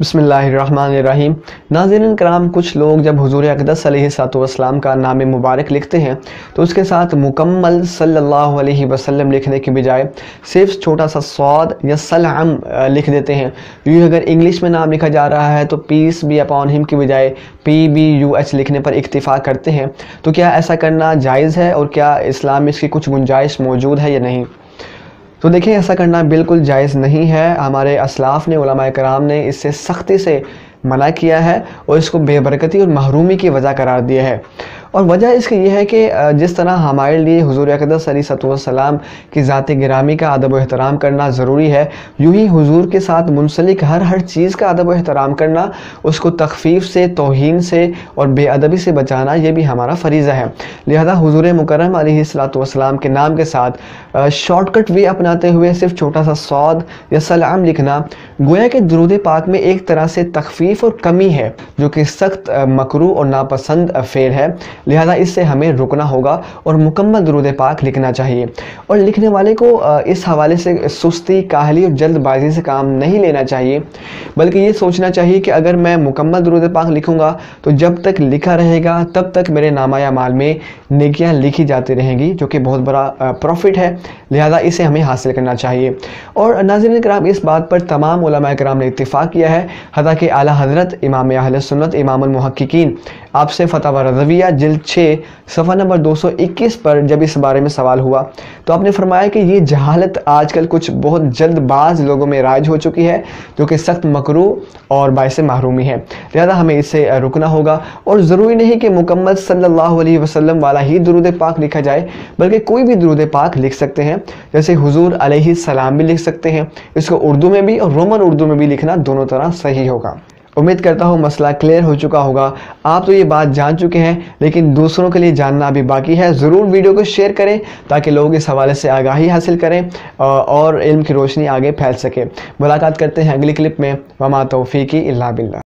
बिस्मिल्लाहिर्रहमानिर्रहीम। नाज़रीन करام, कुछ लोग जब हुज़ूर अक़दस अलैहिस्सलाम का नाम मुबारक लिखते हैं तो उसके साथ मुकम्मल सल्लल्लाहु अलैहि वसल्लम लिखने के बजाय सिर्फ छोटा सा सौद या सलाम लिख देते हैं। यूँ अगर इंग्लिश में नाम लिखा जा रहा है तो पीस बी अपॉन हिम की बजाय PBUH लिखने पर इक्तिफ़ा करते हैं। तो क्या ऐसा करना जायज़ है और क्या इस्लाम में इसकी कुछ गुंजाइश मौजूद है या नहीं? तो देखिए, ऐसा करना बिल्कुल जायज़ नहीं है। हमारे असलाफ़ ने, उलमाए कराम ने इससे सख्ती से मना किया है और इसको बेबरकती और महरूमी की वजह करार दिया है। और वजह इसकी ये है कि जिस तरह हमारे लिए हुज़ूर अक़दस अलैहिस्सलाम की ज़ात गिरामी का अदब व एहतराम करना ज़रूरी है, यूँ ही हुज़ूर के साथ मुंसलिक हर चीज़ का अदब व एहतराम करना, उसको तख़फ़ीफ़ से, तौहीन से और बेअदबी से बचाना, ये भी हमारा फ़रीज़ा है। लिहाजा हुज़ूर मुकर्रम अलैहिस्सलाम के नाम के साथ शॉर्टकट वे अपनाते हुए सिर्फ छोटा सा सौद या सलाम लिखना गोया कि दुरूद पाक में एक तरह से तख़फ़ीफ़ और कमी है, जो कि सख्त मकरूह और नापसंद फ़ेल है। लिहाजा इससे हमें रुकना होगा और मुकम्मल दुरूद पाक लिखना चाहिए। और लिखने वाले को इस हवाले से सुस्ती, काहली और जल्दबाजी से काम नहीं लेना चाहिए, बल्कि ये सोचना चाहिए कि अगर मैं मुकम्मल दुरूद पाक लिखूंगा तो जब तक लिखा रहेगा तब तक मेरे नामा अमाल में नेकियां लिखी जाती रहेंगी, जो कि बहुत बड़ा प्रॉफिट है। लिहाजा इसे हमें हासिल करना चाहिए। और नाज़रीन किराम, इस बात पर तमाम उलमाए किराम ने इत्तिफ़ाक़ किया है। हता कि आला हज़रत इमाम अहले सुन्नत इमामुल मुहक्किकीन आपसे फतवा रज़विया जिल्द 6 सफ़ा नंबर 221 पर जब इस बारे में सवाल हुआ तो आपने फरमाया कि ये जहालत आजकल कुछ बहुत जल्दबाज लोगों में राइज हो चुकी है, जो कि सख्त मकरूह और बाइस महरूमी है। लिहाजा हमें इससे रुकना होगा। और ज़रूरी नहीं कि मुकम्मल सल्लल्लाहु अलैहि वसल्लम वाला ही दुरूद पाक लिखा जाए, बल्कि कोई भी दुरूद पाक लिख सकते हैं। जैसे हुज़ूर अलैहिस्सलाम भी लिख सकते हैं। इसको उर्दू में भी और रोमन उर्दू में भी लिखना दोनों तरह सही होगा। उम्मीद करता हूँ मसला क्लियर हो चुका होगा। आप तो ये बात जान चुके हैं, लेकिन दूसरों के लिए जानना अभी बाकी है। ज़रूर वीडियो को शेयर करें ताकि लोग इस हवाले से आगाही हासिल करें और इल्म की रोशनी आगे फैल सके। मुलाकात करते हैं अगली क्लिप में। वमा तौफ़ीक़ी इल्ला बिल्लाह।